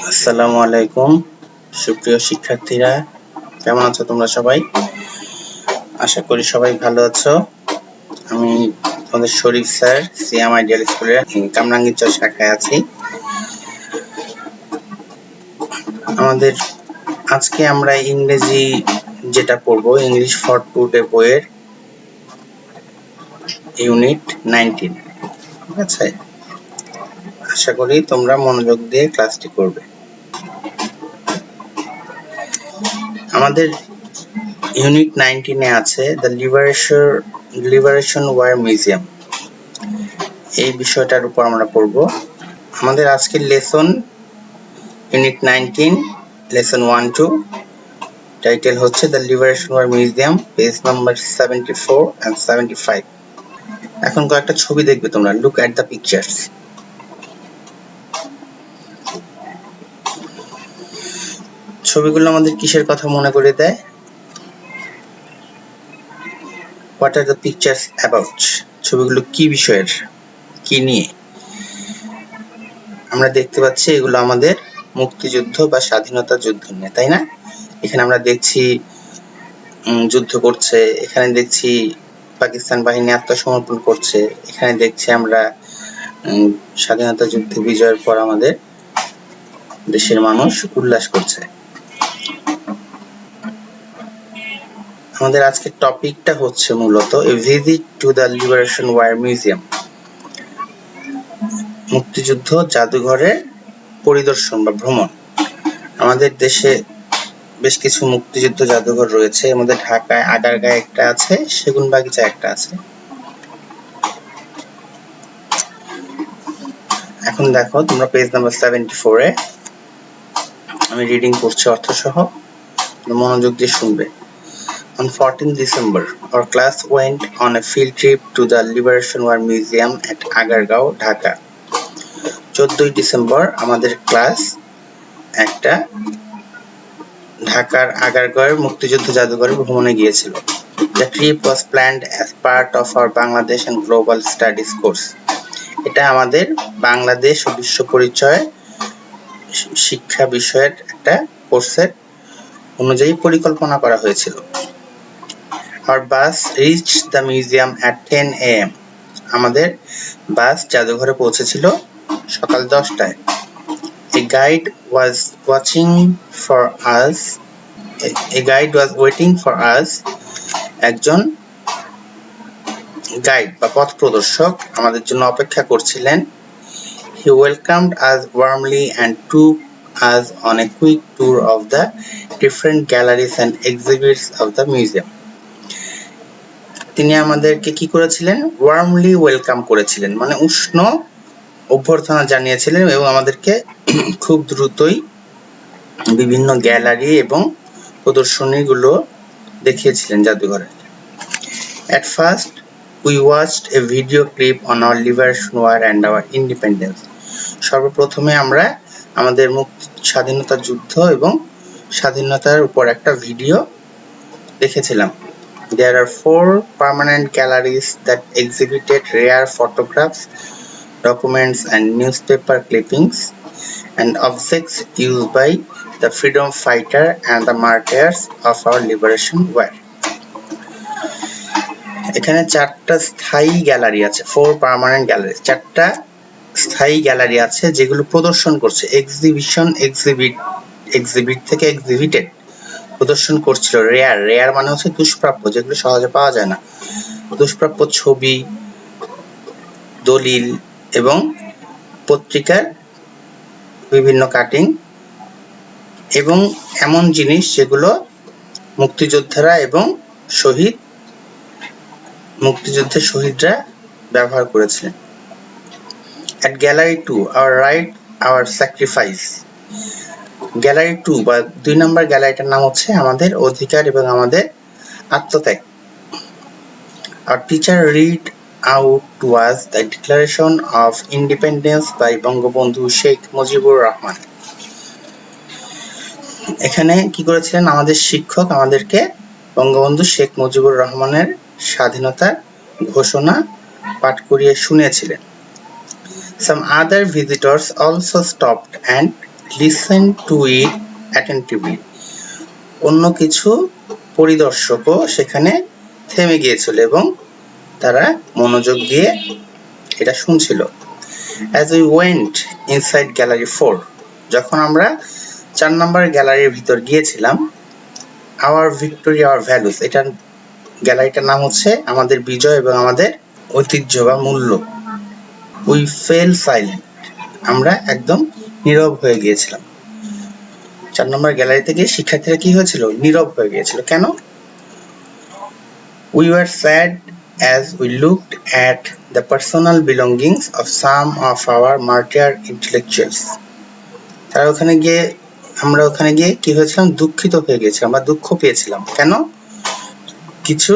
আসসালামু আলাইকুম সুপ্রিয় শিক্ষার্থীরা, কেমন আছো তোমরা সবাই? আশা করি সবাই ভালো আছো। আমি তোমাদের শরীফ স্যার, সিয়াম আইডিয়াল স্কুলের কামরাঙ্গীরচর শাখায় আছি। আমাদের আজকে আমরা ইংরেজি যেটা পড়বো, ইংলিশ ফর টুডে বইয়ের ইউনিট 19। ঠিক আছে, আশা করি তোমরা মনোযোগ দিয়ে ক্লাসটি করবে। আমাদের ইউনিট 19 এ আছে দ্য লিবারেশন ওয়ার মিউজিয়াম। এই বিষয়টার উপর আমরা পড়ব। আমাদের আজকের লেসন ইউনিট 19 লেসন 1-2, টাইটেল হচ্ছে the liberation war museum, page number 74 and 75। এখন কয়েকটা ছবি দেখবে তোমরা। Look at the pictures. ছবিগুলো আমাদের কিসের কথা মনে করে দেয়? What are the pictures about? ছবিগুলো কি বিষয়ের, কি নিয়ে? আমরা দেখতে পাচ্ছি এগুলো আমাদের মুক্তিযুদ্ধ বা স্বাধীনতা যুদ্ধ নিয়ে, তাই না? এখানে আমরা দেখছি যুদ্ধ করছে, এখানে দেখছি পাকিস্তান বাহিনী আত্মসমর্পণ করছে, এখানে দেখছি আমরা স্বাধীনতা যুদ্ধে বিজয়ের পর আমাদের দেশের মানুষ উল্লাস করছে। আমাদের আজকের টপিকটা হচ্ছে মূলত a visit to the liberation war museum, মুক্তিযুদ্ধ জাদুঘরের পরিদর্শন বা ভ্রমণ। আমাদের দেশে বেশ কিছু মুক্তিযুদ্ধ জাদুঘর রয়েছে। আমাদের ঢাকায় আগারগাঁয়ে একটা আছে, সেগুনবাগিচা একটা আছে। এখন দেখো তোমরা পেজ নাম্বার 74 এ আমি রিডিং করছি অর্থ সহ, মনোযোগ দিয়ে শুনবে। On 14 December, our class went on a field trip to the Liberation War Museum at Agargao, Dhaka. 14 December আমাদের ক্লাস একটা ঢাকার আগারগাঁওয়ের মুক্তিযুদ্ধ জাদুঘরে ভ্রমণে গিয়েছিল। The trip was planned as part of our Bangladesh and Global Studies course. এটা আমাদের বাংলাদেশ ও বিশ্ব পরিচয় শিক্ষা বিষয়ের একটা কোর্সের অনুযায়ী পরিকল্পনা করা হয়েছিল। Our bus reached the museum at 10 AM. আমাদের বাস জাদুঘরে পৌঁছেছিল সকাল 10টায়। A guide was waiting for us. একজন গাইড বা পথ প্রদর্শক আমাদের জন্য অপেক্ষা করছিলেন। He welcomed us warmly and took us on a quick tour of the different galleries and exhibits of the museum. তিনি আমাদেরকে কি করেছিলেন? ওয়ার্মলি ওয়েলকাম করেছিলেন, মানে উষ্ণ অভ্যর্থনা জানিয়েছিলেন এবং আমাদেরকে খুব দ্রুতই বিভিন্ন গ্যালারি এবং প্রদর্শনীগুলো দেখিয়েছিলেন জাদুঘরে। At first, we watched a video clip on our liberation war and our independence. সর্বপ্রথমে আমরা আমাদের স্বাধীনতা যুদ্ধ এবং স্বাধীনতার উপর একটা ভিডিও দেখেছিলাম। There are 4 permanent galleries that exhibited rare photographs, documents and newspaper clippings and objects used by the freedom fighter and the martyrs of our liberation war. এখানে 4টা স্থায়ী গ্যালারি আছে, 4 পার্মানেন্ট গ্যালারি, 4টা স্থায়ী গ্যালারি আছে যেগুলো প্রদর্শন করছে। এক্সিবিট থেকে এক্সিবিটেড প্রদর্শন করছিল। রেয়ার মানে হচ্ছে দুষ্প্রাপ্য, যেগুলো সহজে পাওয়া যায় না। দুষ্প্রাপ্য ছবি, দলিল এবং পত্রিকার বিভিন্ন কাটিং এবং এমন জিনিস যেগুলো মুক্তিযোদ্ধারা এবং মুক্তিযুদ্ধের শহীদরা ব্যবহার করেছিলেন। At Gallery 2, our right, our sacrifice. Gallery 2 বা 2 নম্বর গ্যালারিটার নাম হচ্ছে আমাদের অধিকার এবং আমাদের আত্মত্যাগ। Our teacher read out to us the Declaration of Independence by Bangabandhu Sheikh Mujibur Rahman. এখানে কি করেছিলেন আমাদের শিক্ষক? আমাদেরকে বঙ্গবন্ধু শেখ মুজিবুর রহমানের স্বাধীনতার ঘোষণা পাঠ করিয়ে শুনিয়েছিলেন। Some other visitors also stopped and listen to it attentively. অন্য কিছু পরিদর্শকও সেখানে থেমে গিয়েছিল এবং তারা মনোযোগ দিয়ে এটা শুনছিল। As we went inside gallery 4, যখন আমরা 4 নম্বর গ্যালারির ভিতর গিয়েছিলাম, our victory our values, এটা গ্যালারিটার নাম হচ্ছে আমাদের বিজয় এবং আমাদের ঐতিহ্য বা মূল্য। We fell silent, আমরা একদম নীরব হয়ে গিয়েছিলাম। 4 নম্বর গ্যালারিতে গিয়ে শিক্ষার্থীরা কি হয়েছিল? নীরব হয়ে গিয়েছিল। কেন? We were sad as we looked at the personal belongings of some of our martyr intellectuals. আমরা ওখানে গিয়ে কি হয়েছিলাম? দুঃখিত হয়ে গেছিলাম বা দুঃখ পেয়েছিলাম। কেন? কিছু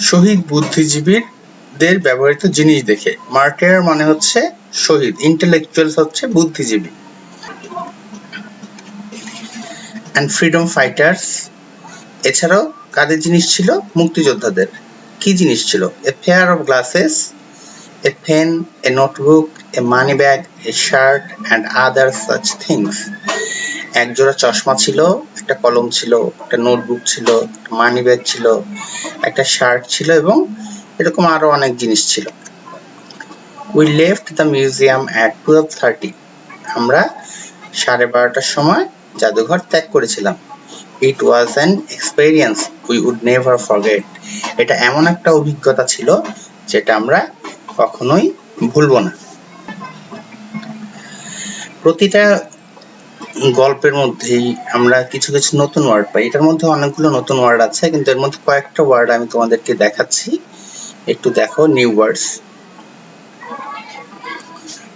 শহীদ বুদ্ধিজীবীদের ব্যবহৃত জিনিস দেখে। মার্টিয়ার মানে হচ্ছে শহীদ, ইন্টেলেকচুয়ালস হচ্ছে বুদ্ধিজীবী। and freedom fighters, এছাড়াও কাদের জিনিস ছিল? মুক্তিযোদ্ধাদের। কি জিনিস ছিল? a pair of glasses, a pen, a notebook, a money bag, a shirt and other such things. এক জোড়া চশমা ছিল, একটা কলম ছিল, একটা নোটবুক ছিল, মানি ব্যাগ ছিল, একটা শার্ট ছিল এবং এরকম আরো অনেক জিনিস ছিল। We left the museum at 12:30. আমরা 12:30টার সময় জাদুঘর ত্যাগ করেছিলাম। It was an experience we would never forget. এটা এমন একটা অভিজ্ঞতা ছিল যেটা আমরা কখনোই ভুলবো না। প্রতিটা গল্পের মধ্যেই আমরা কিছু কিছু নতুন ওয়ার্ড পাই। এটার মধ্যে অনেকগুলো নতুন ওয়ার্ড আছে, কিন্তু এর মধ্যে কয়েকটা ওয়ার্ড আমি তোমাদেরকে দেখাচ্ছি, একটু দেখো। New words.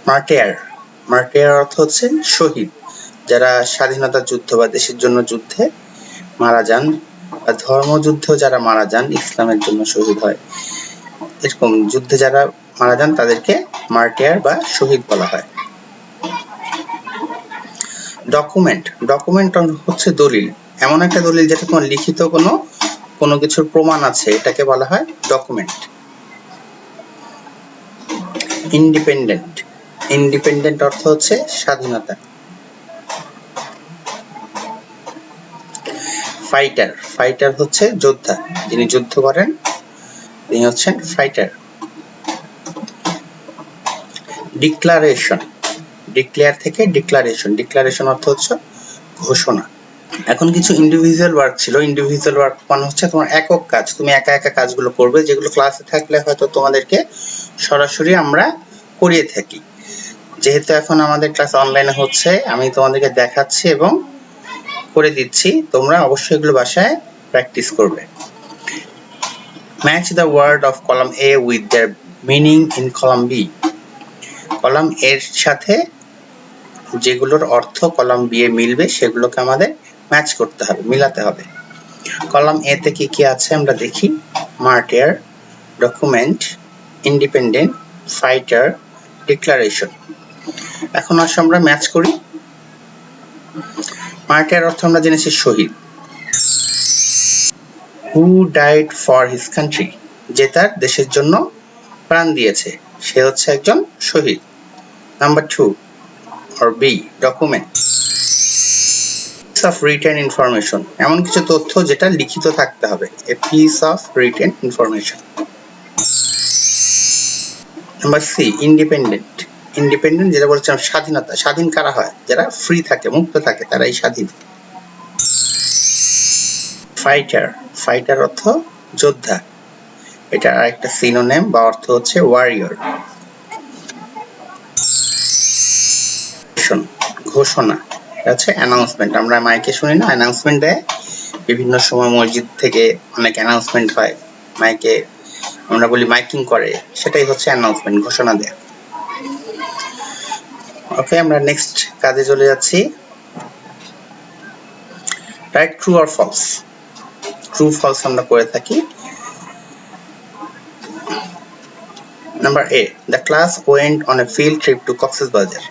মার্টিয়ার, মার্টিয়ার অর্থ হচ্ছে শহীদ, যারা স্বাধীনতা যুদ্ধ বা দেশের জন্য যুদ্ধে মারা যান, বা ধর্মযুদ্ধেও যারা মারা যান, ইসলামের জন্য শহীদ হয়, এরকম যুদ্ধে যারা মারা যান তাদেরকে মার্টিয়ার বা শহীদ বলা হয়। ডকুমেন্ট, ডকুমেন্ট হচ্ছে দলিল, এমন একটা দলিল যেটা তোমার লিখিত কোনো কিছুর প্রমাণ আছে, এটাকে বলা হয় ডকুমেন্ট। ইন্ডিপেন্ডেন্ট, ইন্ডিপেন্ডেন্ট অর্থ হচ্ছে স্বাধীনতা। ফাইটার, ফাইটার হচ্ছে যোদ্ধা, যিনি যুদ্ধ করেন তিনি হচ্ছেন ফাইটার। ডিক্লারেশন, ডিক্লেয়ার থেকে ডিক্লারেশন, ডিক্লারেশন অর্থ হচ্ছে ঘোষণা। এখন কিছু ইন্ডিভিজুয়াল ওয়ার্ক ছিল। ইন্ডিভিজুয়াল ওয়ার্ক মানে হচ্ছে তোমার একক কাজ, তুমি একা একা কাজগুলো করবে, যেগুলো ক্লাসে থাকলে হয়তো তোমাদেরকে সরাসরি আমরা করিয়ে থাকি। যেহেতু এখন আমাদের ক্লাস অনলাইনে হচ্ছে, আমি তোমাদেরকে দেখাচ্ছি এবং করে দিচ্ছি, তোমরা অবশ্যই এগুলো বাসায় প্র্যাকটিস করবে। Match the word of column A with their meaning in column B. Column এর সাথে যেগুলোর অর্থ কলাম বি এ মিলবে সেগুলোকে আমাদের ম্যাচ করতে হবে, মিলাতে হবে। কলাম এ তে কি কি আছে আমরা দেখি। Martyr, document, independent, fighter, declaration. এখন আসলে আমরা ম্যাচ করি। মার্টিয়ার অর্থ আমরা জেনেছি শহীদ। Who died for his country, যে তার দেশের জন্য প্রাণ দিয়েছে, সে হচ্ছে একজন শহীদ। নাম্বার 2 or B, ডকুমেন্ট। of written information, এমন কিছু তথ্য যেটা লিখিত থাকতে হবে, a piece of written information. Number C, independent. Independent যেটা বলছিলাম স্বাধীনতা, স্বাধীন কারা হয়? যারা ফ্রি থাকে, মুক্ত থাকে, তারাই স্বাধীন। ফাইটার, ফাইটার অর্থ যোদ্ধা, এটা আরেকটা সিনোনিম বা অর্থ হচ্ছে ওয়ারিয়র। ঘোষণা, এটা হচ্ছে অ্যানাউন্সমেন্ট। আমরা মাইকে শুনি না, অ্যানাউন্সমেন্ট দেয় বিভিন্ন সময়, মসজিদ থেকে অনেক অ্যানাউন্সমেন্ট হয়, মাইকে আমরা বলি মাইকিং করে, সেটাই হচ্ছে অ্যানাউন্সমেন্ট, ঘোষণা দেয়া। ওকে, আমরা নেক্সট কাজে চলে যাচ্ছি। Write true or false. True false আমরা করে থাকি। Number A, the class went on a field trip to Cox's Bazar.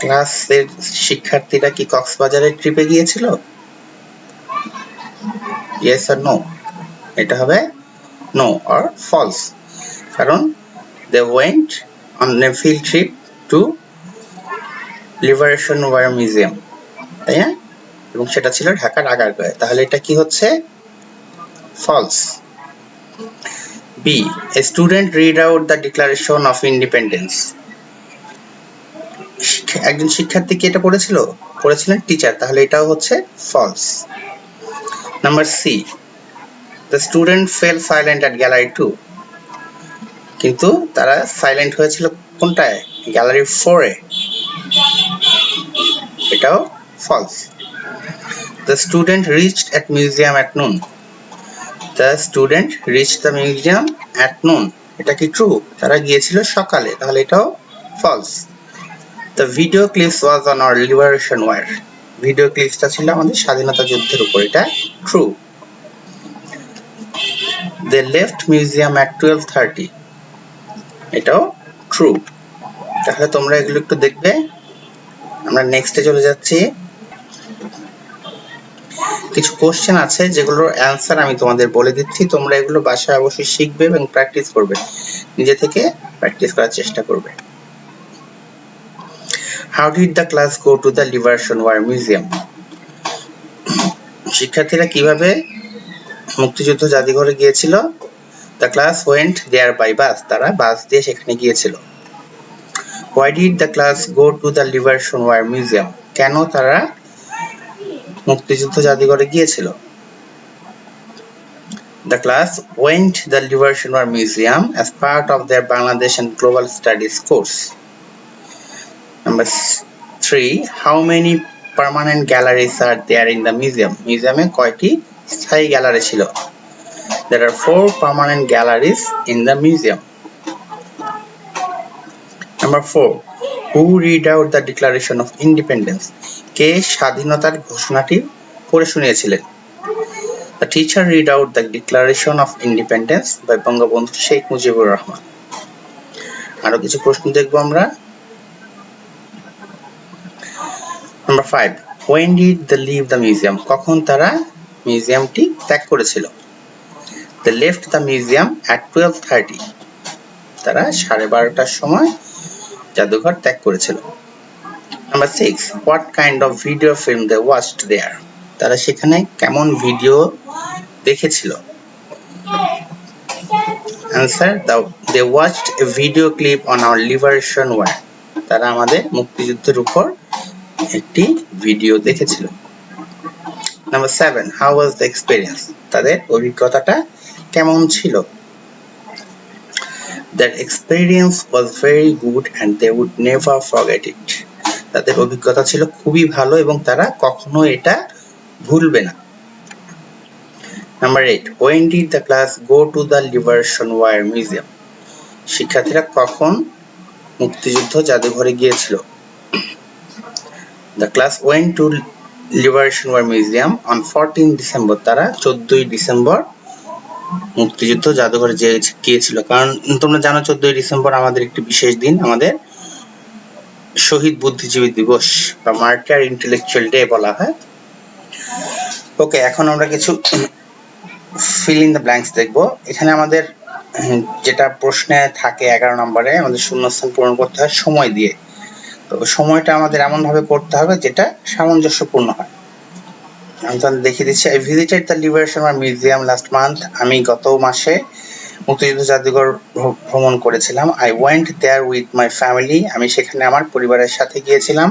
ক্লাসের শিক্ষার্থীরা কি কক্সবাজারের ট্রিপে গিয়েছিল? Yes or no? এটা হবে নো অর ফলস, কারণ they went on a field trip to liberation war museum, তাই না? এবং সেটা ছিল ঢাকার আগারগাঁওয়ে। তাহলে এটা কি হচ্ছে? False. B, a student read out the declaration of independence. একজন শিক্ষার্থী কি এটা পড়েছিলেন টিচার, তাহলে এটাও হচ্ছে false. Number C, the student fell silent at gallery 2, কিন্তু তারা সাইলেন্ট হয়েছিল কোনটায়? গ্যালারি 4 এ, এটাও false. The student reached at museum at noon, the student reached the museum at noon, এটা কি ট্রু? তারা গিয়েছিল সকালে, তাহলে এটাও false. The video clips was on our liberation war, video ক্লিপসটা ছিল আমাদের স্বাধীনতা যুদ্ধের উপর, এটা true. They left museum at 12:30, এটাও ট্রু। তাহলে তোমরা এগুলো একটু দেখবে। আমরা নেক্সটে চলে যাচ্ছি। কিছু কোশ্চেন আছে যেগুলোর অ্যান্সার আমি তোমাদের বলে দিচ্ছি, তোমরা এগুলো বাসায় অবশ্যই শিখবে এবং প্র্যাকটিস করবে, নিজে থেকে প্র্যাকটিস করার চেষ্টা করবে। How did the class go to the Liberation War Museum? শিক্ষার্থীরা কিভাবে মুক্তিযুদ্ধ জাদুঘরে গিয়েছিল? The class went there by bus, তারা বাস দিয়ে সেখানে গিয়েছিল। Why did the class go to the Liberation War Museum? কেন তারা মুক্তিযুদ্ধ জাদুঘরে গিয়েছিল? The class went the Liberation War Museum as part of their Bangladesh and Global Studies course. Number 3, how many permanent galleries are there in the museum? মিউজিয়ামে কয়টি স্থায়ী gallery ছিল? There are 4 permanent galleries in the museum. Number 4, who read out the Declaration of Independence? কে স্বাধীনতার ঘোষণাটি পড়ে শুনিয়েছিলেন? The teacher read out the Declaration of Independence by Bangabandhu Sheikh Mujibur Rahman. আরো কিছু প্রশ্ন দেখব আমরা। Number 5, when did they leave the museum? কখন তারা মিউজিয়ামটি ত্যাগ করেছিল? They left the museum at 12:30, তারা 12:30টার সময় জাদুঘর ত্যাগ করেছিল। Number 6, what kind of video film they watched there? তারা সেখানে কেমন ভিডিও দেখেছিল? Answer, they watched a video clip on our liberation war, তারা আমাদের মুক্তিযুদ্ধের উপর একটি ভিডিও দেখেছিল। Number 7, how was the experience? তাদের অভিজ্ঞতাটা কেমন ছিল? Their experience was very good and they would never forget it. তাদের অভিজ্ঞতা ছিল খুবই ভালো এবং তারা কখনো এটা ভুলবে না। Number 8, when did the class go to the Liberation War Museum? শিক্ষার্থীরা কখন মুক্তিযুদ্ধ জাদুঘরে গিয়েছিল? The class went to Liberation War Museum on 14 December, তারা 14 ডিসেম্বর মুক্তিযুদ্ধ জাদুঘরে গিয়েছিল। কারণ তোমরা জানো 14 ডিসেম্বর আমাদের একটি বিশেষ দিন, আমাদের শহীদ বুদ্ধিজীবী দিবস বা মার্টার ইন্টেলেকচুয়াল ডে বলা হয়। ওকে, এখন আমরা কিছু ফিল ইন দ্য ব্ল্যাঙ্কস দেখব। এখানে আমাদের যেটা প্রশ্নে থাকে 11 নম্বরে, আমাদের শূন্যস্থান পূরণ করতে হয় সময় দিয়ে। তো সময়টা আমাদের এমন ভাবে করতে হবে যেটা সামঞ্জস্যপূর্ণ হয়। আমি তোমাদের দেখিয়ে দিচ্ছি। I visited the Liberation War Museum last month. আমি গত মাসে মুক্তিযুদ্ধ জাদুঘর ভ্রমণ করেছিলাম। I went there with my family. আমি সেখানে আমার পরিবারের সাথে গিয়েছিলাম।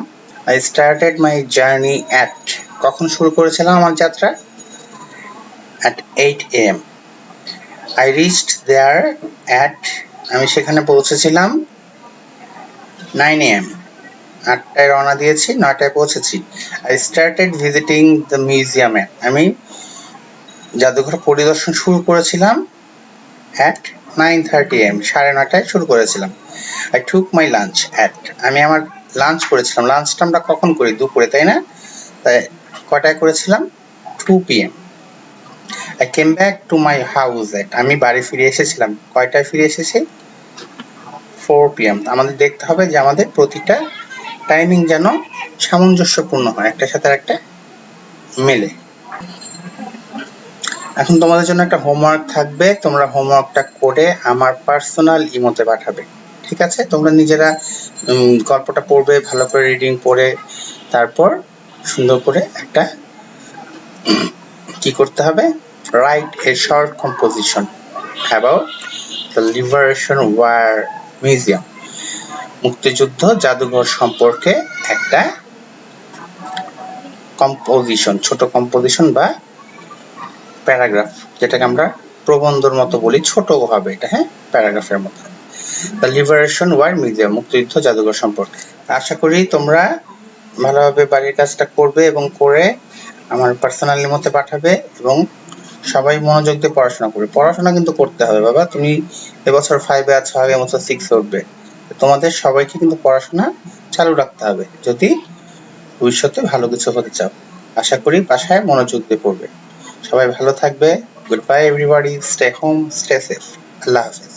I started my journey at, কখন শুরু করেছিলাম আমার যাত্রা? At 8 AM. I reached there at, আমি সেখানে পৌঁছেছিলাম 9 AM. 8টায় রওনা দিয়েছি, 9টায় পৌঁছেছি। I started visiting the museum at, আমি জাদুঘর পরিদর্শন শুরু করেছিলাম at 9:30 AM, 9:30টায় শুরু করেছিলাম। I took my lunch at, আমি আমার লাঞ্চ করেছিলাম। লাঞ্চটা আমরা কখন করি? দুপুরে, তাই না? তাই কটায় করেছিলাম? 2 PM. I came back to my house at, আমি বাড়ি ফিরে এসেছিলাম। কয়টায় ফিরে এসেছি? 4 PM. আমাদের দেখতে হবে যে আমাদের প্রতিটা টাইমিং যেন সামঞ্জস্যপূর্ণ হয়, একটার সাথে একটা মেলে। এখন তোমাদের জন্য একটা হোমওয়ার্ক থাকবে, তোমরা হোমওয়ার্কটা করে আমার পার্সোনাল ইমোতে পাঠাবে, ঠিক আছে? তোমরা নিজেরা গল্পটা পড়বে, ভালো করে রিডিং পড়ে তারপর সুন্দর করে একটা কি করতে হবে, write a short composition about the liberation war museum, মুক্তিযুদ্ধ জাদুঘর সম্পর্কে একটা কম্পোজিশন, ছোট কম্পোজিশন বা প্যারাগ্রাফ, যেটাকে আমরা প্রবন্ধর মতো বলি, ছোট হবে এটা, হ্যাঁ, প্যারাগ্রাফের মতো। দ্য লিবারেশন ওয়ার মিউজিয়াম, মুক্তিযুদ্ধ জাদুঘর সম্পর্কে। আশা করি তোমরা ভালোভাবে বাড়ির কাজটা করবে এবং করে আমার পার্সোনালি মতে পাঠাবে এবং সবাই মনোযোগ দিয়ে পড়াশোনা করবে। পড়াশোনা কিন্তু করতে হবে বাবা, তুমি এবছর 5-এ আছো, আগামী বছর 6-এ উঠবে, তোমাদের সবাইকে কিন্তু পড়াশোনা চালু রাখতে হবে যদি ভবিষ্যতে ভালো কিছু হতে চাও। আশা করি বাসায় মনোযোগ দিয়ে পড়বে। সবাই ভালো থাকবে। Goodbye everybody, stay home, stay safe. আল্লাহ হাফেজ।